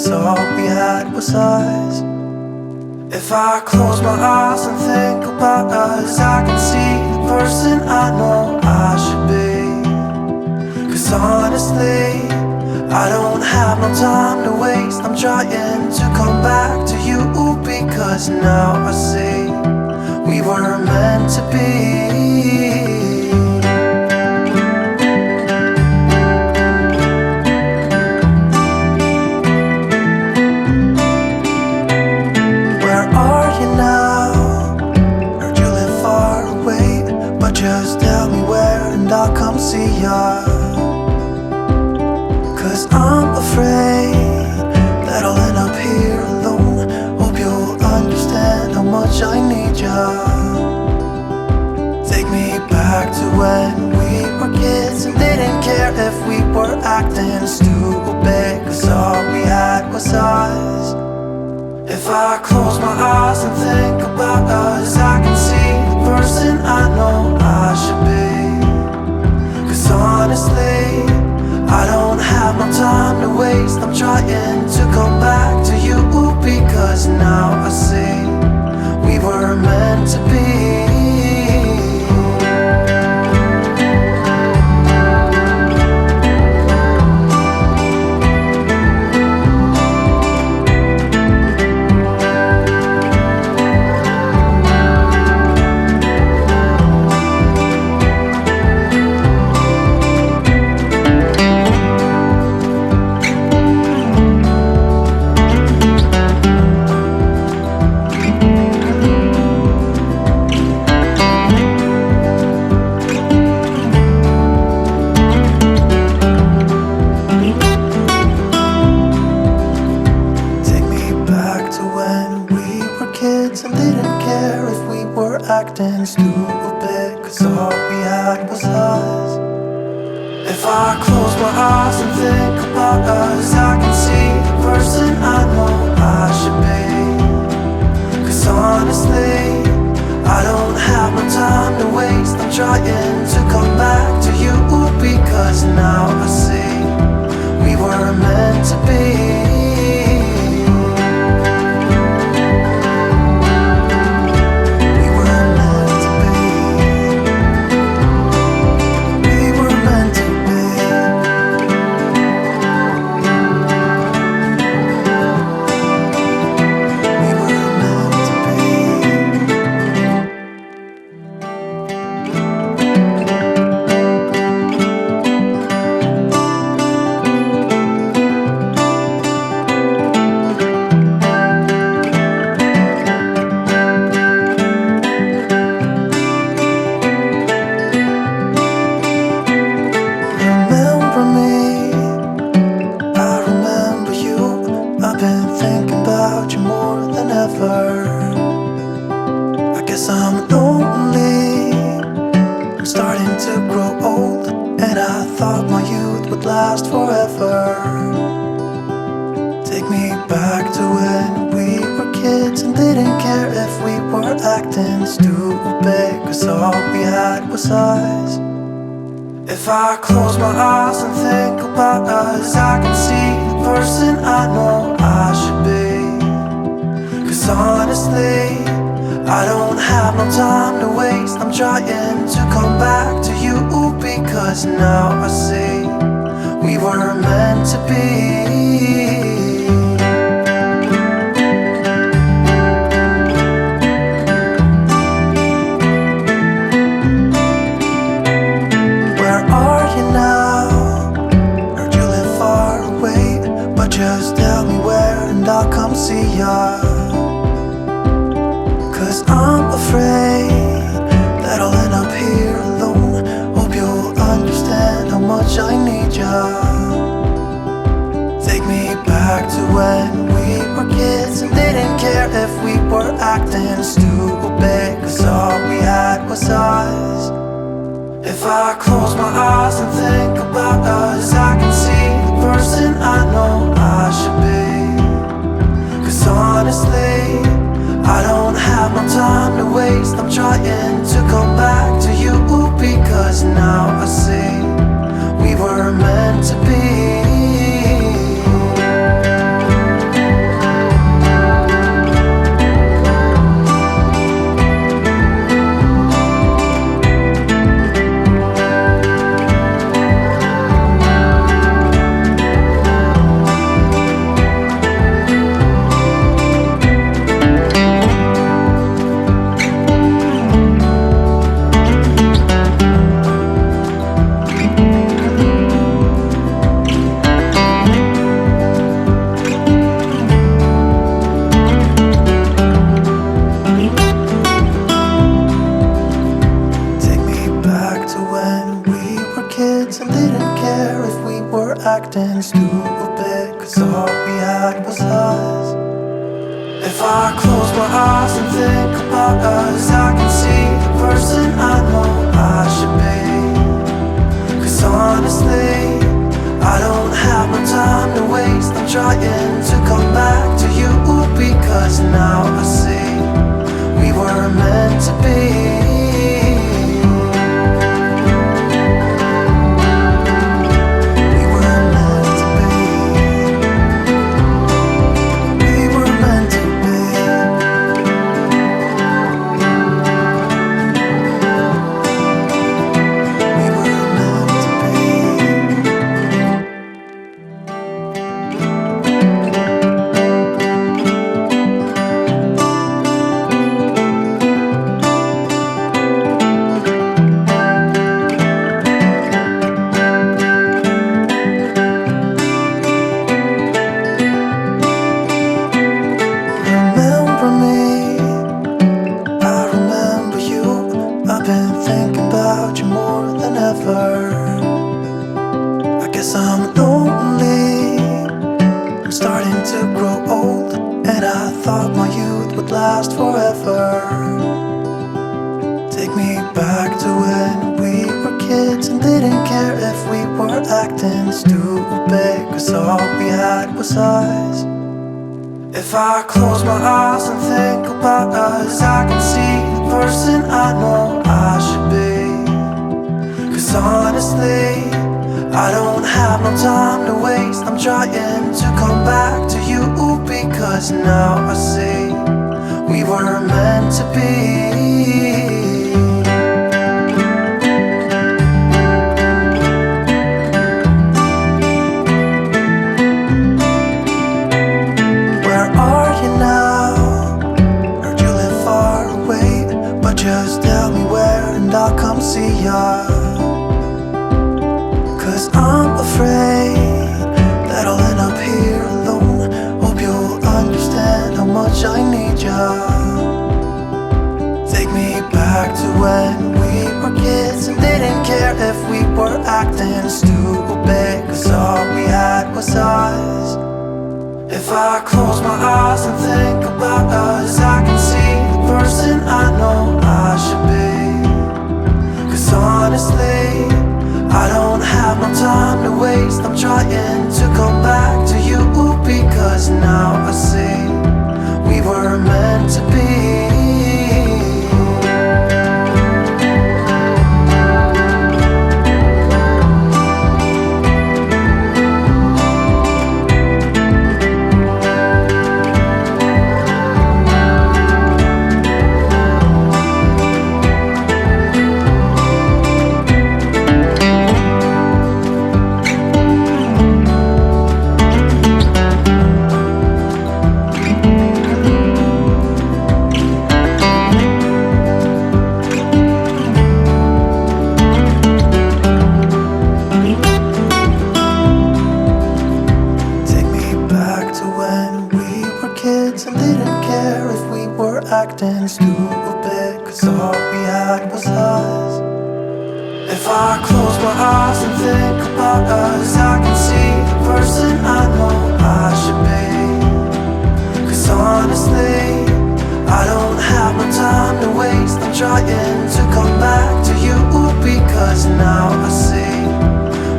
'cause all we had was us. If I close my eyes and think about us, I can see the person I know I should be. 'Cause honestly, I don't have no time to waste. I'm trying to come back to you, because now I see we were meant to be. Just tell me where and I'll come see ya. 'Cause I'm afraid that I'll end up here alone. Hope you'll understand how much I need ya. Take me back to when we were kids and didn't care if we were acting stupid, 'cause all we had was us. If I close my eyes and think about us, I can see the person I know I should be. 'Cause honestly, I don't have no time to waste. I'm trying to come back to you, because now I see we were meant to be. And didn't care if we were acting stupid, 'cause all we had was us. If I close my eyes and think about us, I can see the person I know I should be. 'Cause honestly, I don't have no time to waste. I'm trying to come back to you, because now I see we were meant to be. I guess I'm lonely, I'm starting to grow old, and I thought my youth would last forever. Take me back to when we were kids and didn't care if we were acting stupid, 'cause all we had was us. If I close my eyes and think about us, I can see the person I know I should be. 'Cause honestly, I don't have no time to waste. I'm trying to come back to you, because now I see we were meant to be. Where are you now? Heard you live far away, but just tell me where and I'll come see ya. 'Cause I'm afraid that I'll end up here alone. Hope you'll understand how much I need ya. Take me back to when we were kids and didn't care if we were acting stupid, 'cause all we had was us. If I close my eyes and think about us, I can see the person I know I should be. 'Cause honestly, I don't have no time to waste. I'm trying to come back to you, because now I see we were meant to be. acting stupid, 'cause all we had was us. If I close my eyes and think about us, I can see the person I know I should be. 'Cause honestly, I don't have no time to waste. I'm trying to come back to you, because now I see we were meant to be. I've been thinking about you more than ever. I guess I'm lonely, I'm starting to grow old, and I thought my youth would last forever. Take me back to when we were kids and didn't care if we were acting stupid, 'cause all we had was us. If I close my eyes and think about us, I can see the person I know I should be. 'Cause honestly, I don't have no time to waste. I'm trying to come back to you, because now I see we were meant to be. Just tell me where and I'll come see ya. 'Cause I'm afraid that I'll end up here alone. Hope you'll understand how much I need ya. Take me back to when we were kids and didn't care if we were acting stupid, 'cause all we had was us. If I close my eyes and think about us, I can see the person I know I should be. 'Cause honestly, I don't have no time to waste. I'm trying to come back to you, because now I see we were meant to be. And didn't care if we were acting stupid, 'cause all we had was us. If I close my eyes and think about us, I can see the person I know I should be. 'Cause honestly, I don't have no time to waste. I'm trying to come back to you, because now I see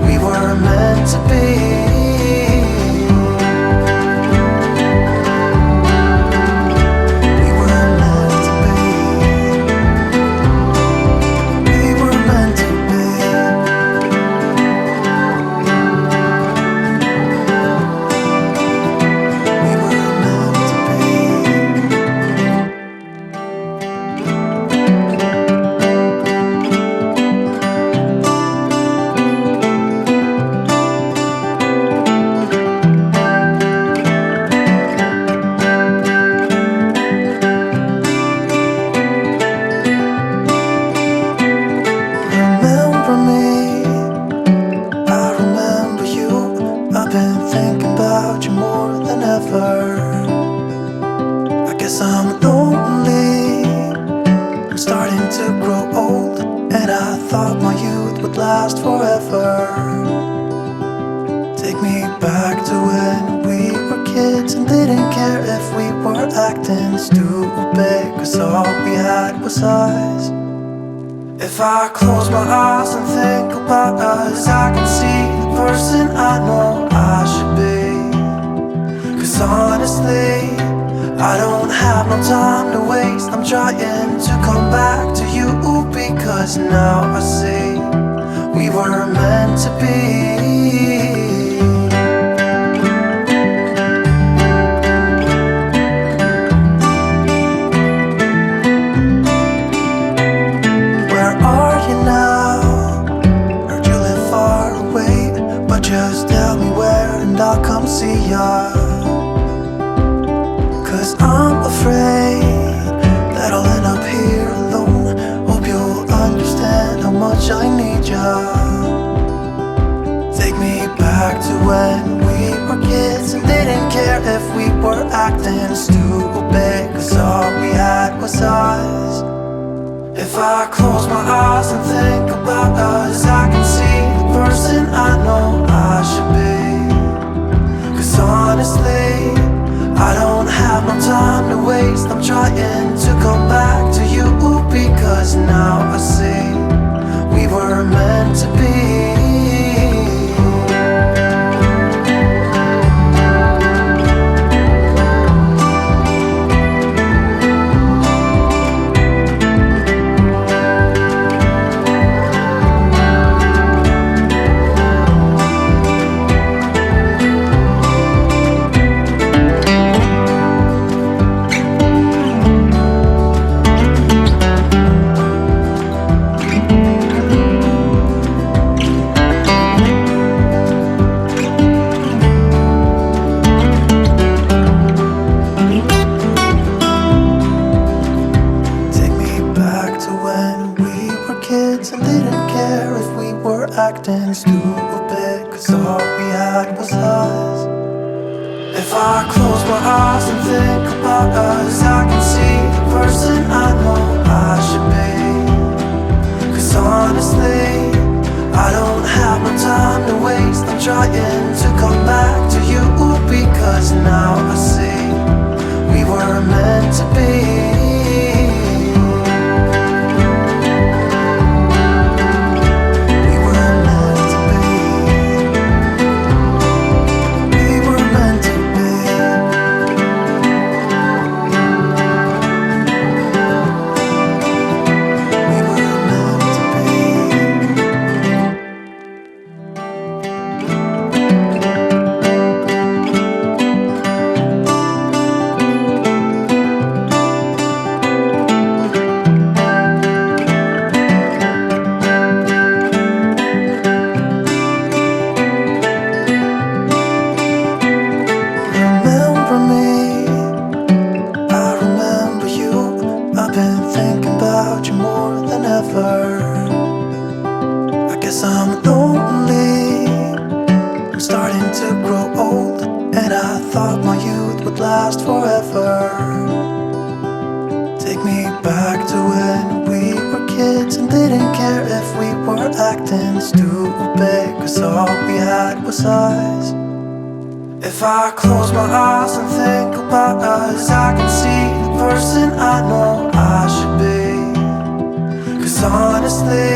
we were meant to be. I guess I'm lonely, I'm starting to grow old, and I thought my youth would last forever. Take me when we were kids and didn't care if we were acting stupid, 'cause all we had was us. If I close my eyes and think about us, I can see the person I know I should be. 'Cause honestly, I don't have no time to waste. I'm trying to come back to you, because now I see we were meant to be. Where are you now? Heard you live far away, but just tell me where and I'll come see ya. 'Cause I'm afraid that I'll end up here alone. Hope you'll understand how much I need ya. Take me back to when we were kids and didn't care if we were acting stupid, 'cause all we had was us. If I close my eyes and think about us, I can see the person I know I should be. 'Cause honestly, I don't have no time to waste. I'm trying to come back to you, because now I see we were meant to be. And didn't care if we were acting stupid, 'cause all we had was us. If I close my eyes and think about us, I can see the person I know I should be. 'Cause honestly, I don't have no time to waste. I'm trying to come back to you, because now I see we were meant to be. I guess I'm lonely, I'm starting to grow old, and I thought my youth would last forever. Take me back to when we were kids and didn't care if we were acting stupid, 'cause all we had was us. If I close my eyes and think about us, I can see the person I know I should be. 'Cause honestly,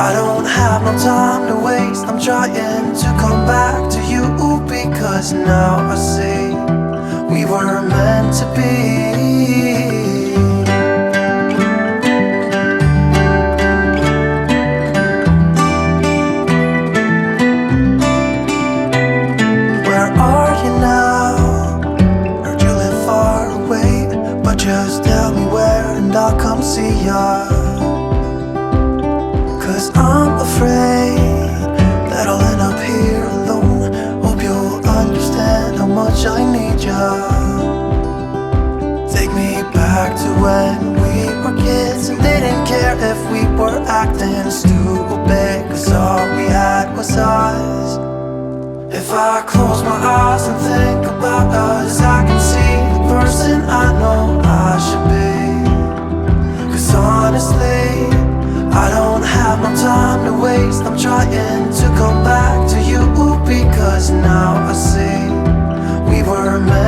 I don't have no time to waste. I'm trying to come back to you, because now I see we were meant to be. Where are you now? Heard you live far away, but just tell me where and I'll come see ya. 'Cause I'm afraid that I'll end up here alone. Hope you'll understand how much I need ya. Take me back to when we were kids and didn't care if we were acting stupid, 'cause all we had was us. If I close my eyes and think about us, I can see the person I know I should be. 'Cause honestly, I don't have no time to waste. I'm trying to come back to you, because now I see We were meant